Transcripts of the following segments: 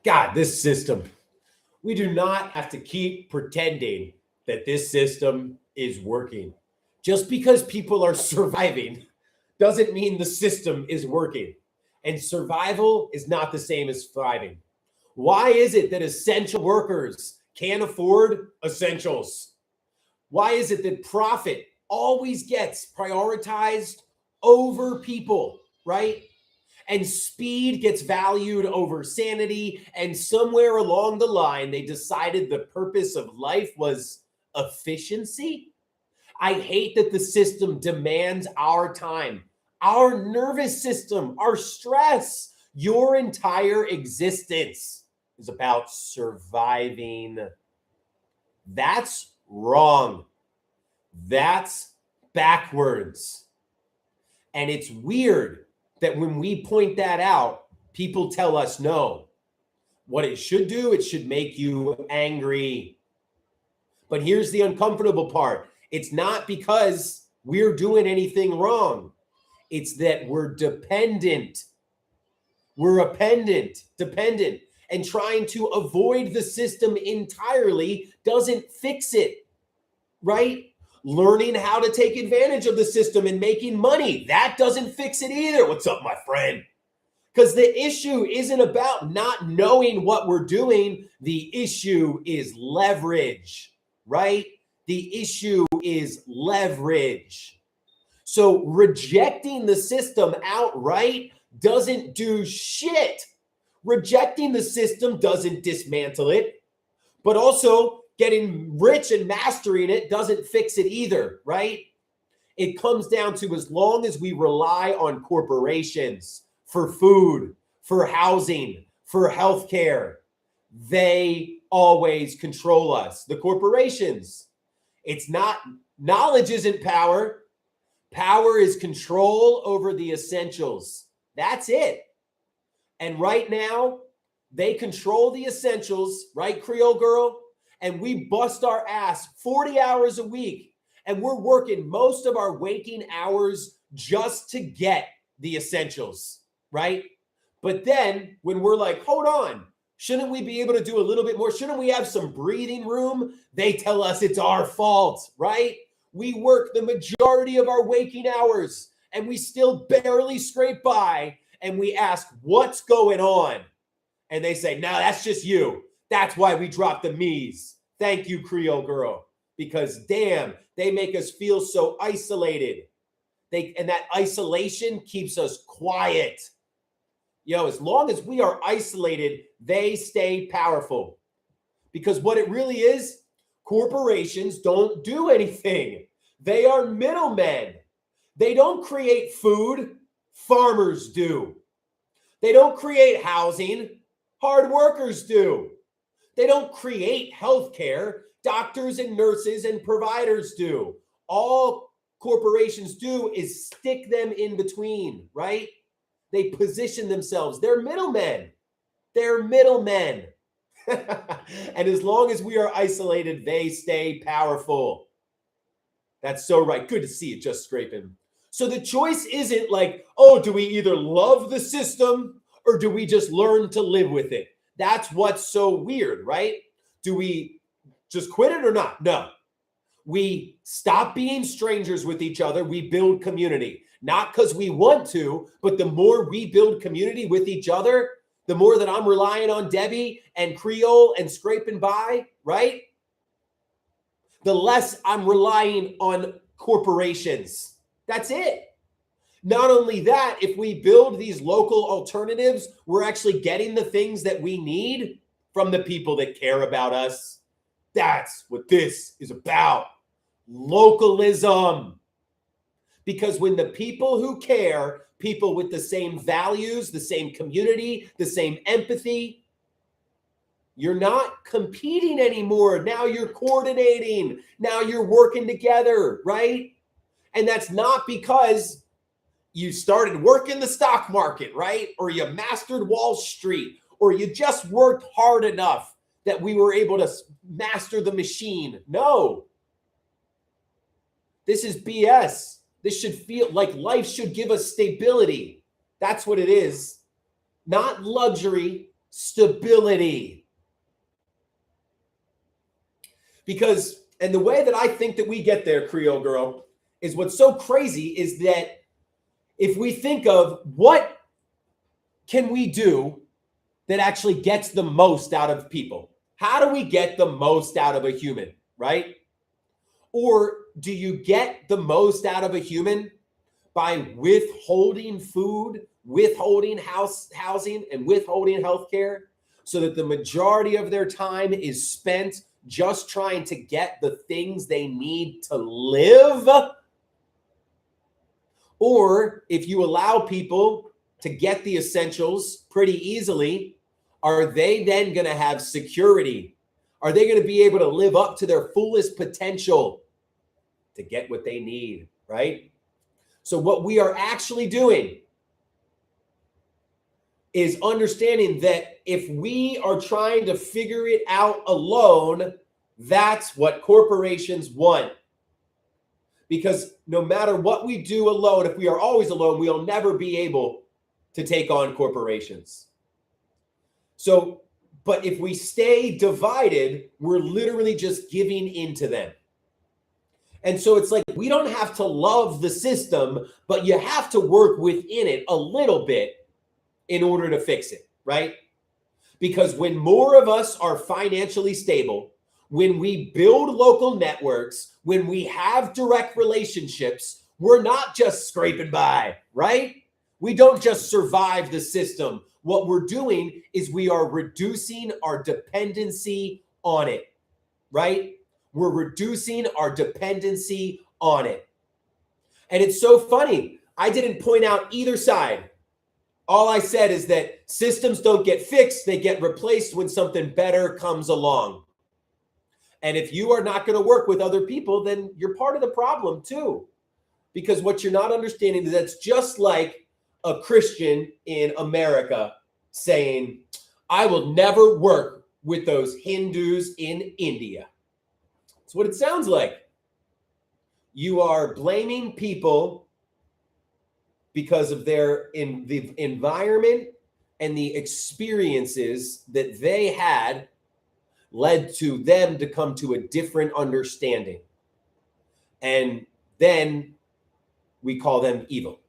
God, this system. We do not have to keep pretending that this system is working. Just because people are surviving doesn't mean the system is working. And survival is not the same as thriving. Why is it that essential workers can't afford essentials? Why is it that profit always gets prioritized over people, right? And speed gets valued over sanity. And somewhere along the line, they decided the purpose of life was efficiency. I hate that the system demands our time, our nervous system, our stress. Your entire existence is about surviving. That's wrong. That's backwards. And it's weird that when we point that out, people tell us no. What it should do, it should make you angry. But here's the uncomfortable part. It's not because we're doing anything wrong. It's that we're dependent. We're dependent. And trying to avoid the system entirely doesn't fix it, right? Learning how to take advantage of the system and making money, that doesn't fix it either. What's up, my friend? Because the issue isn't about not knowing what we're doing. The issue is leverage, right? The issue is leverage. So rejecting the system outright doesn't do shit. Rejecting the system doesn't dismantle it, but also getting rich and mastering it doesn't fix it either, right? It comes down to, as long as we rely on corporations for food, for housing, for healthcare, they always control us. The corporations. It's not, knowledge isn't power. Power is control over the essentials. That's it. And right now, they control the essentials, right, Creole girl? And we bust our ass 40 hours a week. And we're working most of our waking hours just to get the essentials, right? But then when we're like, hold on, shouldn't we be able to do a little bit more? Shouldn't we have some breathing room? They tell us it's our fault, right? We work the majority of our waking hours and we still barely scrape by. And we ask, what's going on? And they say, no, that's just you. That's why we dropped the me's. Thank you, Creole girl. Because damn, they make us feel so isolated. And that isolation keeps us quiet. As long as we are isolated, they stay powerful. Because what it really is, corporations don't do anything. They are middlemen. They don't create food. Farmers do. They don't create housing. Hard workers do. They don't create healthcare. Doctors and nurses and providers do. All corporations do is stick them in between, right? They position themselves. They're middlemen. They're middlemen. And as long as we are isolated, they stay powerful. That's so right. Good to see you, Just Scraping. So the choice isn't like, oh, do we either love the system or do we just learn to live with it? That's what's so weird, right? Do we just quit it or not? No. We stop being strangers with each other. We build community, not because we want to, but the more we build community with each other, the more that I'm relying on Debbie and Creole and scraping by, right? The less I'm relying on corporations. That's it. Not only that, if we build these local alternatives, we're actually getting the things that we need from the people that care about us. That's what this is about. Localism. Because when the people who care, people with the same values, the same community, the same empathy, you're not competing anymore. Now you're coordinating. Now you're working together, right? And that's not because you started working the stock market, right? Or you mastered Wall Street, or you just worked hard enough that we were able to master the machine. No. This is BS. This should feel like life should give us stability. That's what it is. Not luxury, stability. Because, and the way that I think that we get there, Creole Girl, is what's so crazy is that if we think of what can we do that actually gets the most out of people? How do we get the most out of a human, right? Or do you get the most out of a human by withholding food, withholding housing, and withholding healthcare so that the majority of their time is spent just trying to get the things they need to live? Or if you allow people to get the essentials pretty easily, are they then going to have security? Are they going to be able to live up to their fullest potential to get what they need, right? So what we are actually doing is understanding that if we are trying to figure it out alone, that's what corporations want. Because no matter what we do alone, if we are always alone, we'll never be able to take on corporations. So, but if we stay divided, we're literally just giving into them. And so it's like, we don't have to love the system, but you have to work within it a little bit in order to fix it, right? Because when more of us are financially stable, when we build local networks, when we have direct relationships, we're not just scraping by, right? We don't just survive the system. What we're doing is we are reducing our dependency on it, right? We're reducing our dependency on it. And it's so funny. I didn't point out either side. All I said is that systems don't get fixed. They get replaced when something better comes along. And if you are not going to work with other people, then you're part of the problem too. Because what you're not understanding is that's just like a Christian in America saying, I will never work with those Hindus in India. That's what it sounds like. You are blaming people because of the environment and the experiences that they had led to them to come to a different understanding. And then we call them evil.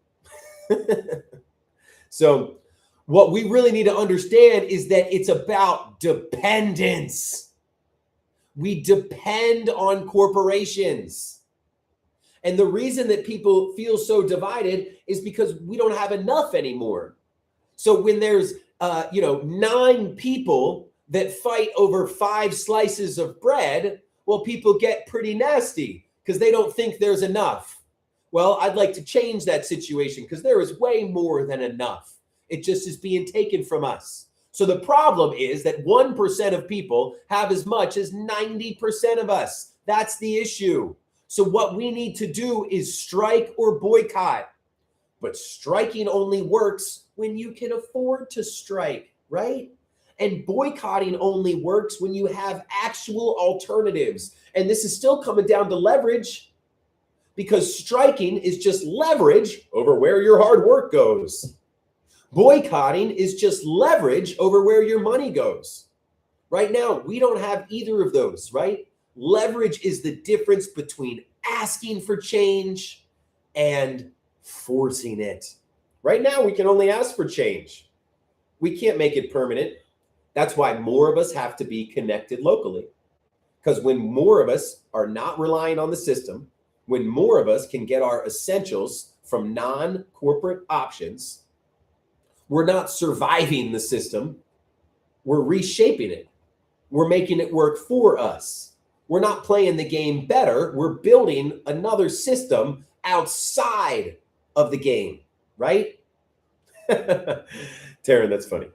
So what we really need to understand is that it's about dependence. We depend on corporations. And the reason that people feel so divided is because we don't have enough anymore. So when there's 9 people that fight over 5 slices of bread, well, people get pretty nasty because they don't think there's enough. Well, I'd like to change that situation because there is way more than enough. It just is being taken from us. So the problem is that 1% of people have as much as 90% of us. That's the issue. So what we need to do is strike or boycott. But striking only works when you can afford to strike, right? And boycotting only works when you have actual alternatives. And this is still coming down to leverage, because striking is just leverage over where your hard work goes. Boycotting is just leverage over where your money goes. Right now, we don't have either of those, right? Leverage is the difference between asking for change and forcing it. Right now, we can only ask for change. We can't make it permanent. That's why more of us have to be connected locally. Because when more of us are not relying on the system, when more of us can get our essentials from non-corporate options, we're not surviving the system. We're reshaping it. We're making it work for us. We're not playing the game better. We're building another system outside of the game, right? Taryn, that's funny.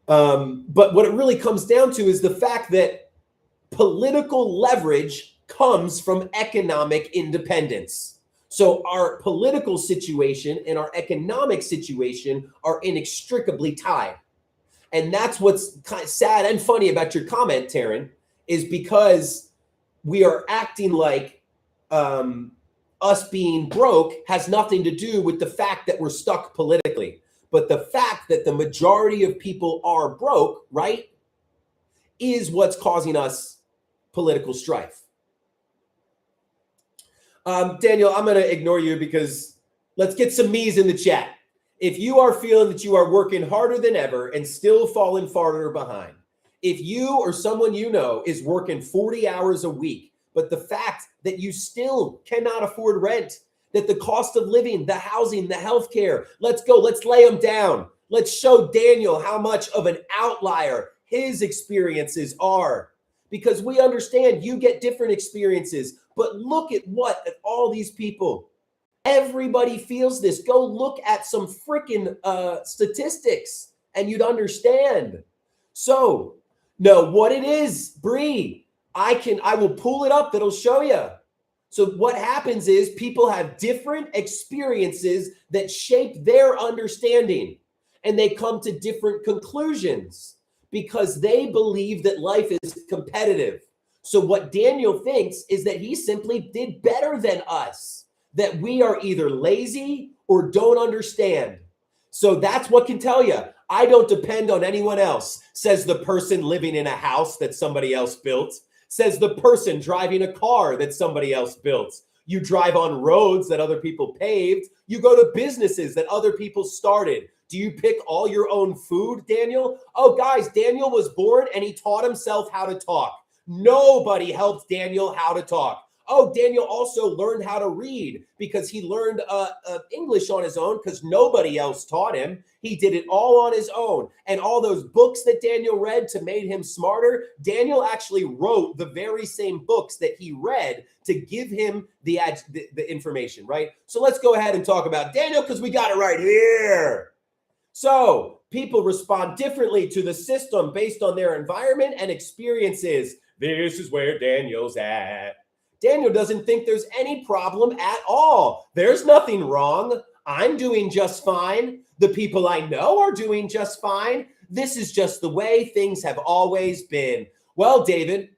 But what it really comes down to is the fact that political leverage comes from economic independence. So our political situation and our economic situation are inextricably tied. And that's what's kind of sad and funny about your comment, Taryn, is because we are acting like us being broke has nothing to do with the fact that we're stuck politically. But the fact that the majority of people are broke, right, is what's causing us political strife. Daniel, I'm going to ignore you because let's get some me's in the chat. If you are feeling that you are working harder than ever and still falling farther behind, if you or someone you know is working 40 hours a week, but the fact that you still cannot afford rent, that the cost of living, the housing, the healthcare, let's go, let's lay them down. Let's show Daniel how much of an outlier his experiences are, because we understand you get different experiences, but look at all these people. Everybody feels this. Go look at some freaking statistics and you'd understand. So, no, what it is, Bree, I will pull it up. That'll show you. So what happens is people have different experiences that shape their understanding, and they come to different conclusions because they believe that life is competitive. So what Daniel thinks is that he simply did better than us, that we are either lazy or don't understand. So that's what can tell you. I don't depend on anyone else, says the person living in a house that somebody else built, says the person driving a car that somebody else built. You drive on roads that other people paved. You go to businesses that other people started. Do you pick all your own food, Daniel? Oh, guys, Daniel was born and he taught himself how to talk. Nobody helped Daniel how to talk. Oh, Daniel also learned how to read because he learned English on his own because nobody else taught him. He did it all on his own. And all those books that Daniel read to make him smarter, Daniel actually wrote the very same books that he read to give him the information, right? So let's go ahead and talk about Daniel because we got it right here. So people respond differently to the system based on their environment and experiences. This is where Daniel's at. Daniel doesn't think there's any problem at all. There's nothing wrong. I'm doing just fine. The people I know are doing just fine. This is just the way things have always been. Well, David,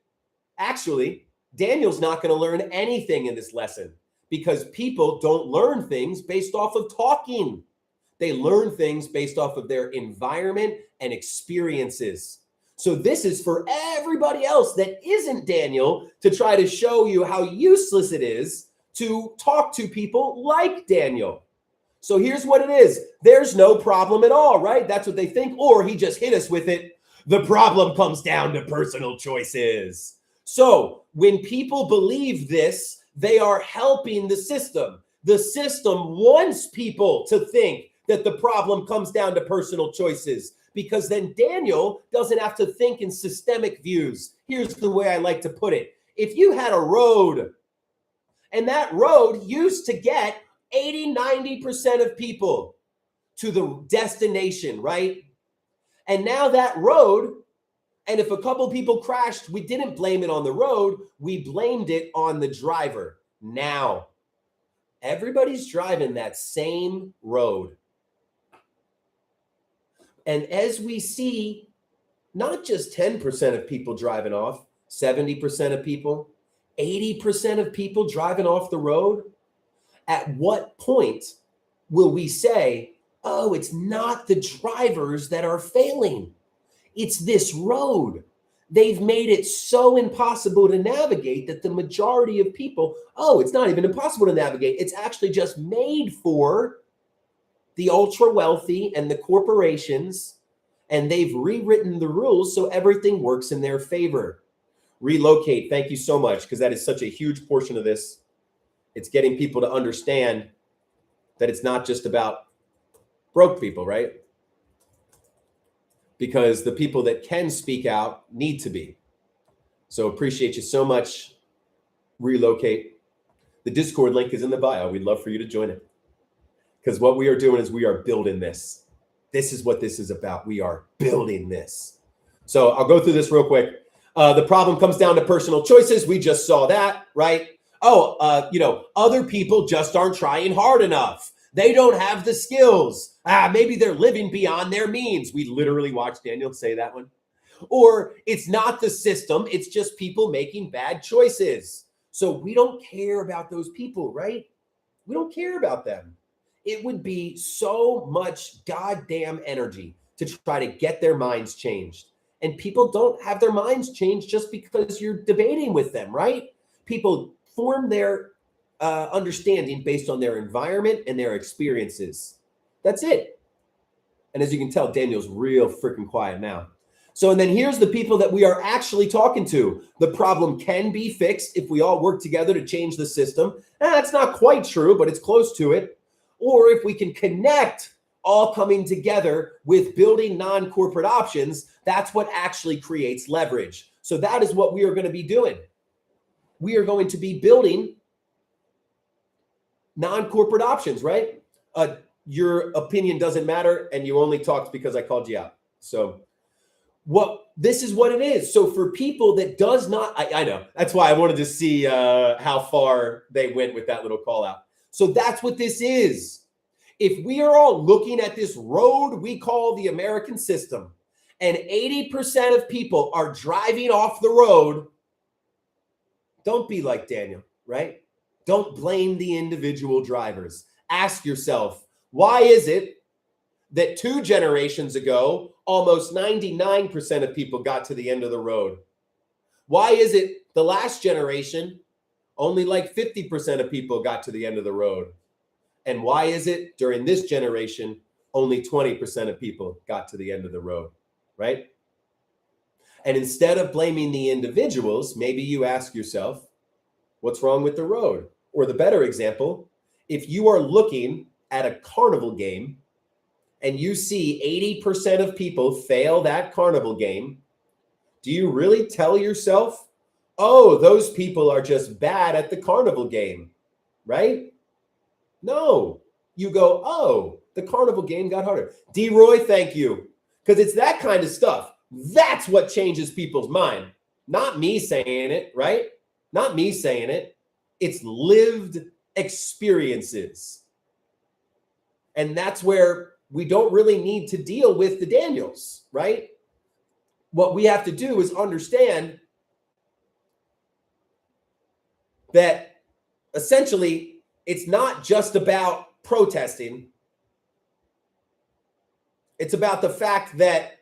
actually, Daniel's not going to learn anything in this lesson because people don't learn things based off of talking. They learn things based off of their environment and experiences. So this is for everybody else that isn't Daniel to try to show you how useless it is to talk to people like Daniel. So here's what it is. There's no problem at all, right? That's what they think. Or he just hit us with it. The problem comes down to personal choices. So when people believe this, they are helping the system. The system wants people to think that the problem comes down to personal choices, because then Daniel doesn't have to think in systemic views. Here's the way I like to put it. If you had a road and that road used to get 80-90% of people to the destination, right? And now that road, and if a couple people crashed, we didn't blame it on the road, we blamed it on the driver. Now, everybody's driving that same road. And as we see, not just 10% of people driving off, 70% of people, 80% of people driving off the road, at what point will we say, oh, it's not the drivers that are failing, it's this road. They've made it so impossible to navigate that the majority of people, oh, it's not even impossible to navigate. It's actually just made for the ultra wealthy and the corporations, and they've rewritten the rules so everything works in their favor. Relocate. Thank you so much, because that is such a huge portion of this. It's getting people to understand that it's not just about broke people, right? Because the people that can speak out need to be. So appreciate you so much. Relocate. The Discord link is in the bio. We'd love for you to join it. Because what we are doing is we are building this. This is what this is about. We are building this. So I'll go through this real quick. The problem comes down to personal choices. We just saw that, right? Oh, other people just aren't trying hard enough. They don't have the skills. Maybe they're living beyond their means. We literally watched Daniel say that one. Or it's not the system. It's just people making bad choices. So we don't care about those people, right? We don't care about them. It would be so much goddamn energy to try to get their minds changed. And people don't have their minds changed just because you're debating with them, right? People form their understanding based on their environment and their experiences. That's it. And as you can tell, Daniel's real freaking quiet now. So, and then here's the people that we are actually talking to. The problem can be fixed if we all work together to change the system. That's not quite true, but it's close to it. Or if we can connect all coming together with building non-corporate options, that's what actually creates leverage. So that is what we are going to be doing. We are going to be building non-corporate options, right? Your opinion doesn't matter, and you only talked because I called you out. So this is what it is. So for people that does not, I know, that's why I wanted to see how far they went with that little call out. So that's what this is. If we are all looking at this road we call the American system, and 80% of people are driving off the road, don't be like Daniel, right? Don't blame the individual drivers. Ask yourself, why is it that 2 generations ago, almost 99% of people got to the end of the road? Why is it the last generation, only like 50% of people got to the end of the road? And why is it during this generation, only 20% of people got to the end of the road, right? And instead of blaming the individuals, maybe you ask yourself, what's wrong with the road? Or the better example, if you are looking at a carnival game and you see 80% of people fail that carnival game, do you really tell yourself, oh, those people are just bad at the carnival game, right? No, you go, oh, the carnival game got harder. D-Roy, thank you. Because it's that kind of stuff. That's what changes people's mind. Not me saying it, right? Not me saying it. It's lived experiences. And that's where we don't really need to deal with the Daniels, right? What we have to do is understand that essentially it's not just about protesting. It's about the fact that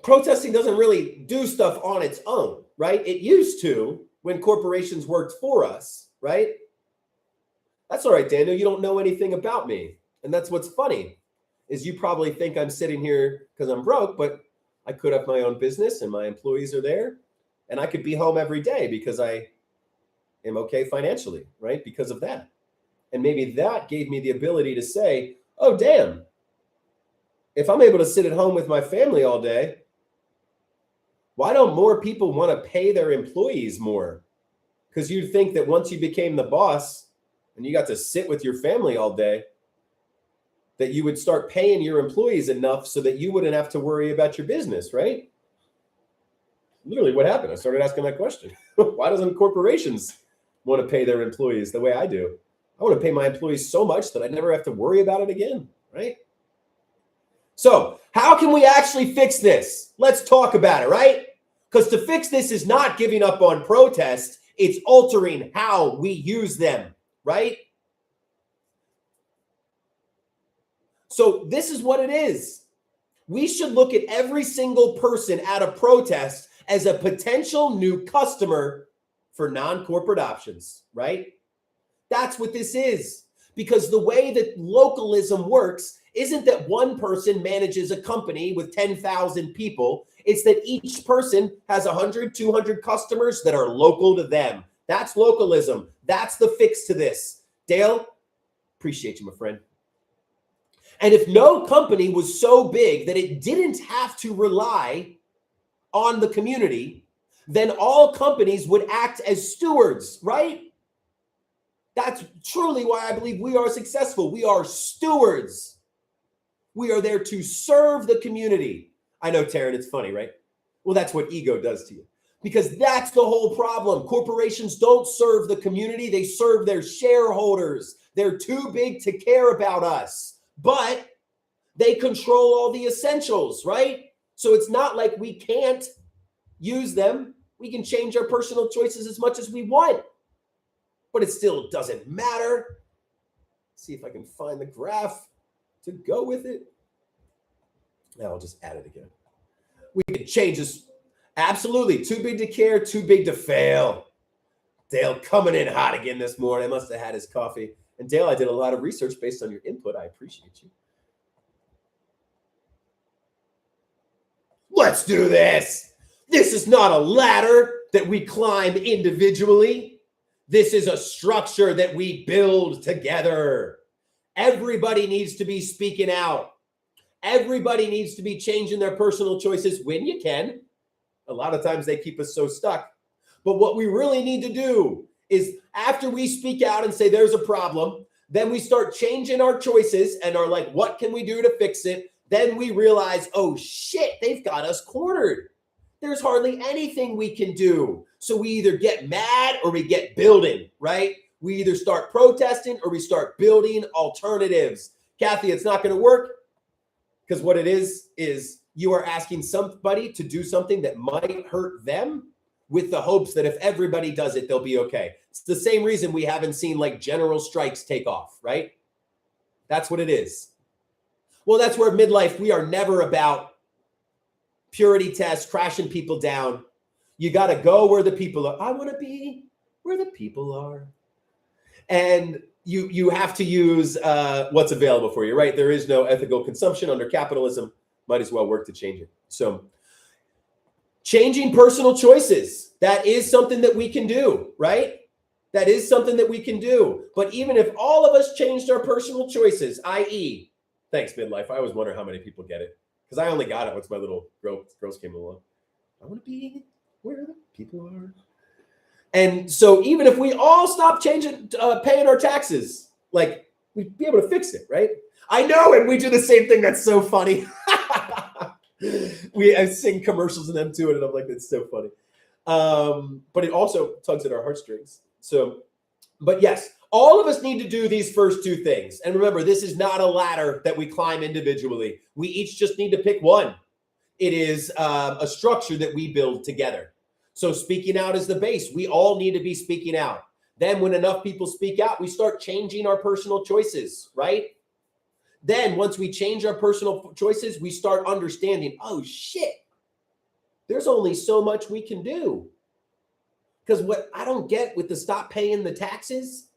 protesting doesn't really do stuff on its own, right? It used to when corporations worked for us, right? That's all right, Daniel. You don't know anything about me. And that's what's funny is you probably think I'm sitting here because I'm broke, but I could have my own business and my employees are there. And I could be home every day because I am okay financially, right? Because of that. And maybe that gave me the ability to say, oh, damn, if I'm able to sit at home with my family all day, why don't more people want to pay their employees more? Because you'd think that once you became the boss and you got to sit with your family all day, that you would start paying your employees enough so that you wouldn't have to worry about your business, right? Literally what happened. I started asking that question. Why doesn't corporations want to pay their employees the way I do? I want to pay my employees so much that I never have to worry about it again, right? So how can we actually fix this? Let's talk about it, right? Because to fix this is not giving up on protest. It's altering how we use them, right? So this is what it is. We should look at every single person at a protest as a potential new customer for non-corporate options, right? That's what this is. Because the way that localism works isn't that one person manages a company with 10,000 people. It's that each person has 100, 200 customers that are local to them. That's localism. That's the fix to this. Dale, appreciate you, my friend. And if no company was so big that it didn't have to rely on the community, then all companies would act as stewards, right? That's truly why I believe we are successful. We are stewards. We are there to serve the community. I know, Taryn, it's funny, right? Well, that's what ego does to you. Because that's the whole problem. Corporations don't serve the community. They serve their shareholders. They're too big to care about us. But they control all the essentials, right? So it's not like we can't use them. We can change our personal choices as much as we want. But it still doesn't matter See if I can find the graph to go with it. Now I'll just add it again. We can change this. Absolutely. Too big to care, too big to fail. Dale coming in hot again this morning. I must have had his coffee. And Dale, I did a lot of research based on your input. I appreciate you. Let's do this. This is not a ladder that we climb individually. This is a structure that we build together. Everybody needs to be speaking out. Everybody needs to be changing their personal choices when you can. A lot of times they keep us so stuck. But what we really need to do is after we speak out and say there's a problem, then we start changing our choices and are like, what can we do to fix it? Then we realize, oh shit, they've got us cornered. There's hardly anything we can do. So we either get mad or we get building, right? We either start protesting or we start building alternatives. Kathy, it's not going to work because what it is you are asking somebody to do something that might hurt them with the hopes that if everybody does it, they'll be okay. It's the same reason we haven't seen like general strikes take off, right? That's what it is. Well, that's where midlife, we are never about purity tests, crashing people down. You got to go where the people are. I want to be where the people are. And you have to use what's available for you, right? There is no ethical consumption under capitalism. Might as well work to change it. So changing personal choices, that is something that we can do, right? That is something that we can do. But even if all of us changed our personal choices, i.e., thanks, midlife. I always wonder how many people get it because I only got it once my little girls came along. I want to be where the people are. And so even if we all stop paying our taxes, like we'd be able to fix it, right? I know, and we do the same thing. That's so funny. I sing commercials in them too, and I'm like, that's so funny. But it also tugs at our heartstrings. So, but yes, all of us need to do these first two things. And remember, this is not a ladder that we climb individually. We each just need to pick one. It is a structure that we build together. So speaking out is the base. We all need to be speaking out. Then when enough people speak out, we start changing our personal choices, right? Then once we change our personal choices, we start understanding, oh shit, there's only so much we can do. Because what I don't get with the stop paying the taxes,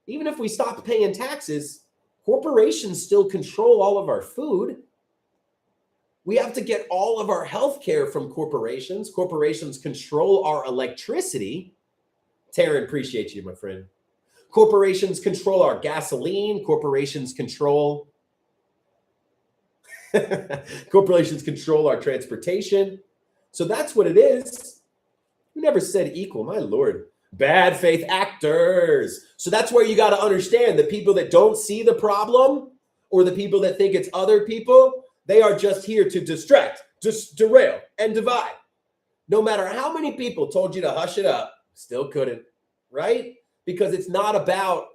even if we stop paying taxes, corporations still control all of our food. We have to get all of our health care from corporations. Corporations control our electricity. Taryn, appreciate you, my friend. Corporations control our gasoline. Corporations control our transportation. So that's what it is. We never said equal, my Lord. Bad faith actors. So that's where you got to understand the people that don't see the problem or the people that think it's other people, they are just here to distract, just derail, and divide. No matter how many people told you to hush it up, still couldn't, right? Because it's not about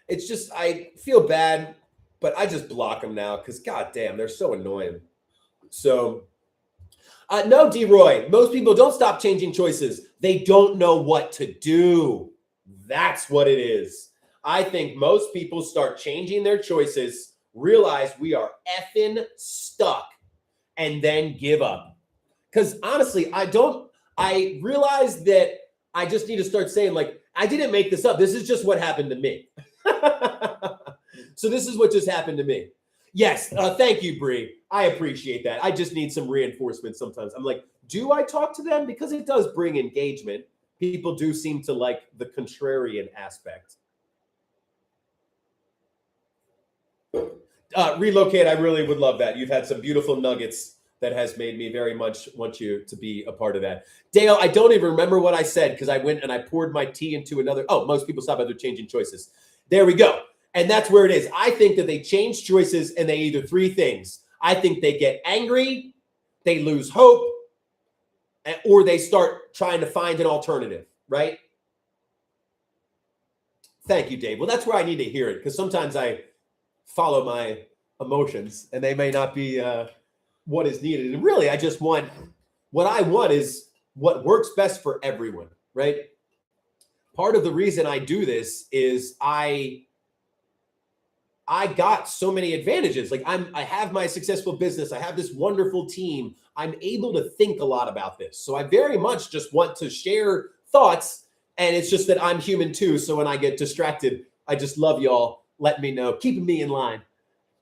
it's just, I feel bad, but I just block them now because goddamn, they're so annoying. So, no, D-Roy, most people don't stop changing choices. They don't know what to do. That's what it is. I think most people start changing their choices, realize we are effing stuck, and then give up. Because honestly, I realize that I just need to start saying, like, I didn't make this up. This is just what happened to me. So this is what just happened to me. Yes, thank you, Bree. I appreciate that. I just need some reinforcement sometimes. I'm like, do I talk to them? Because it does bring engagement. People do seem to like the contrarian aspect. Relocate, I really would love that. You've had some beautiful nuggets that has made me very much want you to be a part of that. Dale, I don't even remember what I said because I went and I poured my tea into another. Oh, most people stop after changing choices. There we go. And that's where it is. I think that they change choices and they either three things. I think they get angry, they lose hope, or they start trying to find an alternative, right? Thank you, Dave. Well, that's where I need to hear it because sometimes I follow my emotions and they may not be what is needed. And really, I just want, what I want is what works best for everyone, right? Part of the reason I do this is I got so many advantages. Like I have my successful business. I have this wonderful team. I'm able to think a lot about this. So I very much just want to share thoughts. And it's just that I'm human too. So when I get distracted, I just love y'all. Let me know, keeping me in line,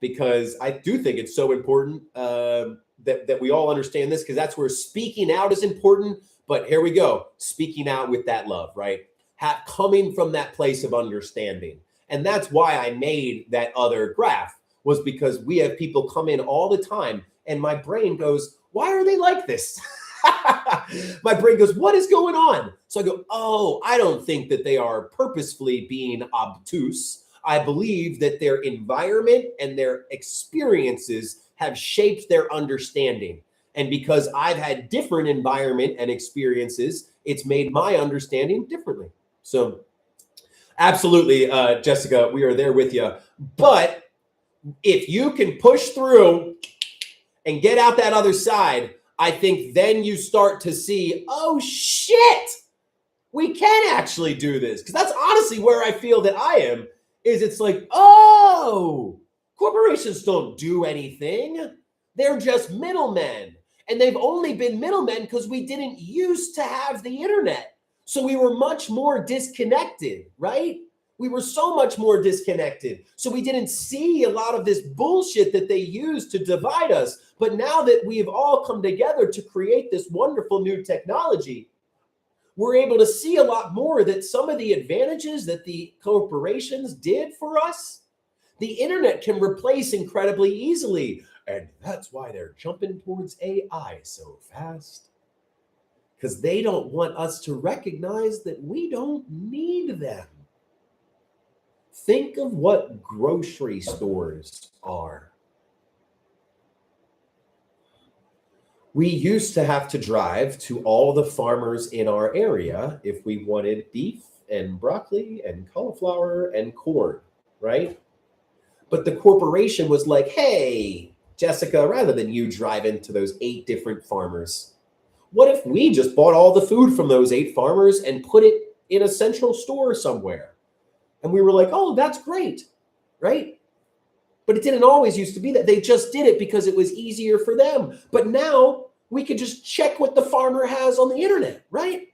because I do think it's so important that we all understand this, because that's where speaking out is important. But here we go, speaking out with that love, right? Coming from that place of understanding. And that's why I made that other graph, was because we have people come in all the time and my brain goes, why are they like this? My brain goes, what is going on? So I go, oh, I don't think that they are purposefully being obtuse. I believe that their environment and their experiences have shaped their understanding. And because I've had different environment and experiences, it's made my understanding differently. So absolutely, Jessica, we are there with you. But if you can push through and get out that other side, I think then you start to see, oh shit, we can actually do this. Because that's honestly where I feel that I am, is it's like, oh, corporations don't do anything. They're just middlemen. And they've only been middlemen because we didn't used to have the internet. So we were much more disconnected, right? We were so much more disconnected. So we didn't see a lot of this bullshit that they used to divide us. But now that we've all come together to create this wonderful new technology, we're able to see a lot more that some of the advantages that the corporations did for us, the internet can replace incredibly easily. And that's why they're jumping towards AI so fast. Because they don't want us to recognize that we don't need them. Think of what grocery stores are. We used to have to drive to all the farmers in our area if we wanted beef and broccoli and cauliflower and corn, right? But the corporation was like, hey, Jessica, rather than you driving to those 8 different farmers, what if we just bought all the food from those 8 farmers and put it in a central store somewhere? And we were like, oh, that's great, right? But it didn't always used to be that. They just did it because it was easier for them. But now we could just check what the farmer has on the internet, right?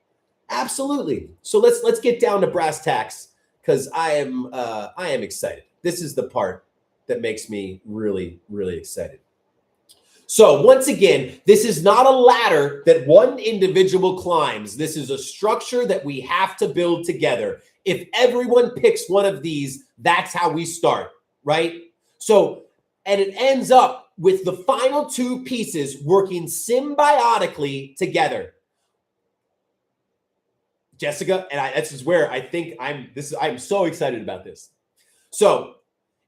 Absolutely. So let's get down to brass tacks, because I am excited. This is the part that makes me really, really excited. So once again, this is not a ladder that one individual climbs. This is a structure that we have to build together. If everyone picks one of these, that's how we start, right? So, and it ends up with the final 2 pieces working symbiotically together. Jessica, and this is where I think I'm so excited about this. So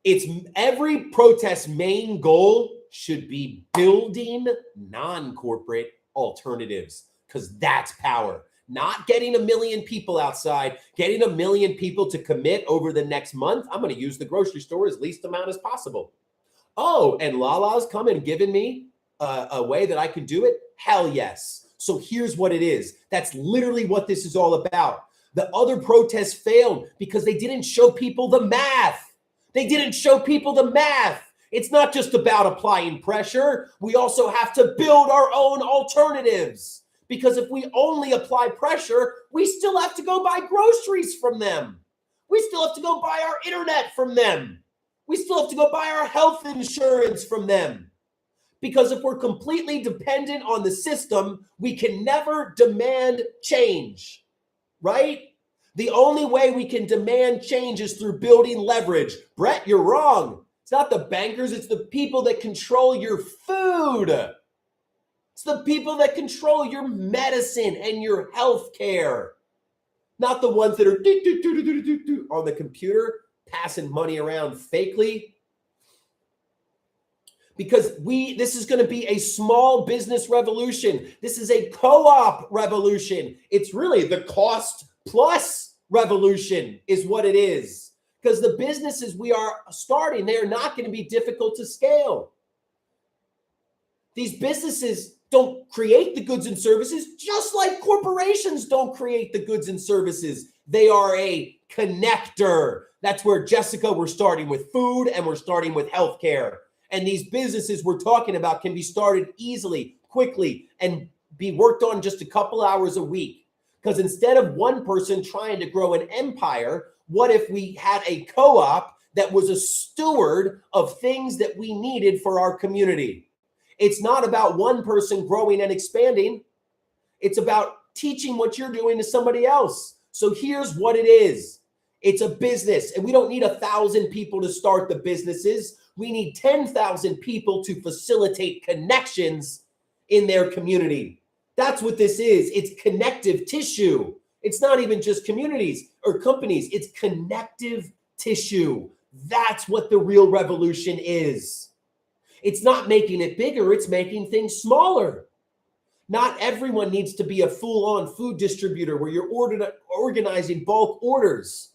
it's every protest main goal should be building non-corporate alternatives, because that's power. Not getting 1 million people outside, getting 1 million people to commit over the next month. I'm going to use the grocery store as least amount as possible. Oh, and Lala's come and given me a way that I can do it? Hell yes. So here's what it is. That's literally what this is all about. The other protests failed because they didn't show people the math. They didn't show people the math. It's not just about applying pressure. We also have to build our own alternatives. Because if we only apply pressure, we still have to go buy groceries from them. We still have to go buy our internet from them. We still have to go buy our health insurance from them. Because if we're completely dependent on the system, we can never demand change, right? The only way we can demand change is through building leverage. Brett, you're wrong. It's not the bankers, it's the people that control your food. It's the people that control your medicine and your health care. Not the ones that are on the computer passing money around fakely. Because this is going to be a small business revolution. This is a co-op revolution. It's really the cost plus revolution is what it is. Because the businesses we are starting, they are not going to be difficult to scale. These businesses don't create the goods and services, just like corporations don't create the goods and services. They are a connector. That's where, Jessica, we're starting with food and we're starting with healthcare. And these businesses we're talking about can be started easily, quickly, and be worked on just a couple hours a week. Because instead of one person trying to grow an empire, what if we had a co-op that was a steward of things that we needed for our community? It's not about one person growing and expanding. It's about teaching what you're doing to somebody else. So here's what it is. It's a business, and we don't need 1,000 people to start the businesses. We need 10,000 people to facilitate connections in their community. That's what this is. It's connective tissue. It's not even just communities or companies. It's connective tissue. That's what the real revolution is. It's not making it bigger. It's making things smaller. Not everyone needs to be a full-on food distributor where you're organizing bulk orders.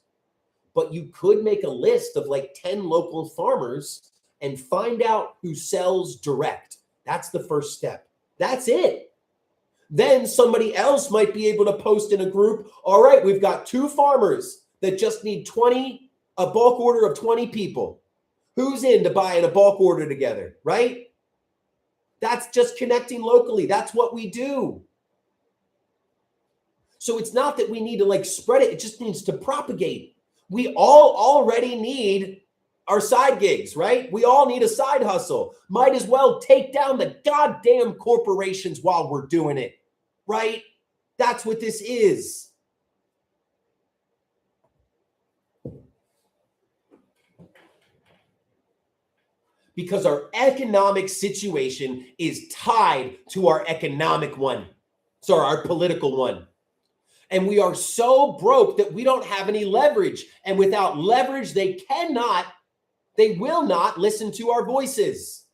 But you could make a list of like 10 local farmers and find out who sells direct. That's the first step. That's it. Then somebody else might be able to post in a group, all right, we've got 2 farmers that just need a bulk order of 20 people. Who's in to buy in a bulk order together, right? That's just connecting locally. That's what we do. So it's not that we need to like spread it. It just needs to propagate. We all already need our side gigs, right? We all need a side hustle. Might as well take down the goddamn corporations while we're doing it, right? That's what this is. Because our economic situation is tied to our economic one. Sorry, our political one. And we are so broke that we don't have any leverage. And without leverage, they will not listen to our voices.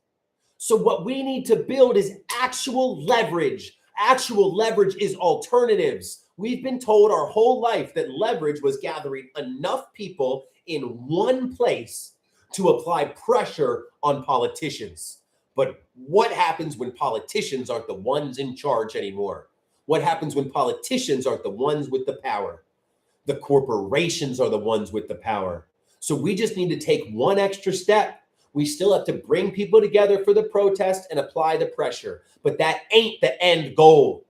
So what we need to build is actual leverage. Actual leverage is alternatives. We've been told our whole life that leverage was gathering enough people in one place to apply pressure on politicians. But what happens when politicians aren't the ones in charge anymore? What happens when politicians aren't the ones with the power? The corporations are the ones with the power. So we just need to take one extra step. We still have to bring people together for the protest and apply the pressure. But that ain't the end goal.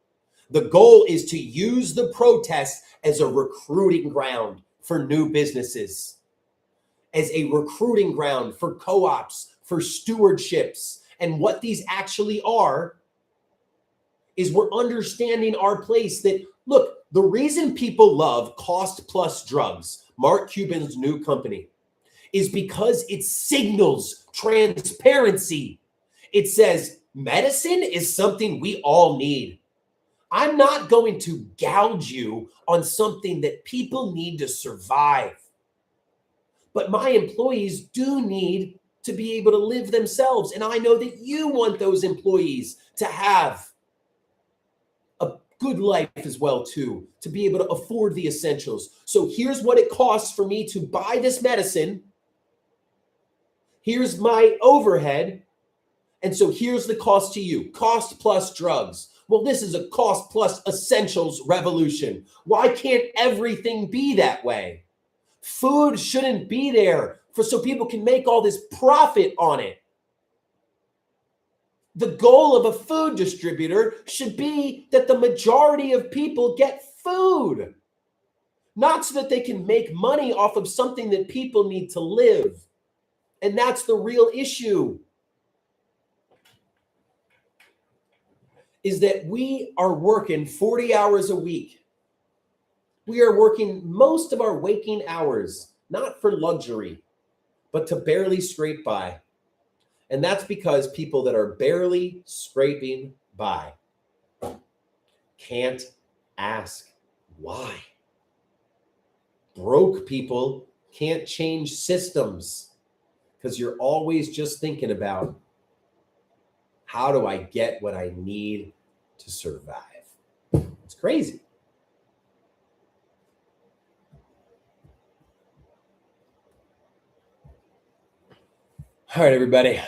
The goal is to use the protest as a recruiting ground for new businesses, as a recruiting ground for co-ops, for stewardships. And what these actually are is we're understanding our place that, look, the reason people love Cost Plus Drugs, Mark Cuban's new company, is because it signals transparency. It says medicine is something we all need. I'm not going to gouge you on something that people need to survive. But my employees do need to be able to live themselves. And I know that you want those employees to have a good life as well, too, to be able to afford the essentials. So here's what it costs for me to buy this medicine. Here's my overhead. And so here's the cost to you. Cost plus drugs. Well, this is a cost plus essentials revolution. Why can't everything be that way? Food shouldn't be there so people can make all this profit on it. The goal of a food distributor should be that the majority of people get food, not so that they can make money off of something that people need to live. And that's the real issue, is that we are working 40 hours a week. We are working most of our waking hours, not for luxury, but to barely scrape by. And that's because people that are barely scraping by can't ask why. Broke people can't change systems because you're always just thinking about, how do I get what I need to survive? It's crazy. All right, everybody.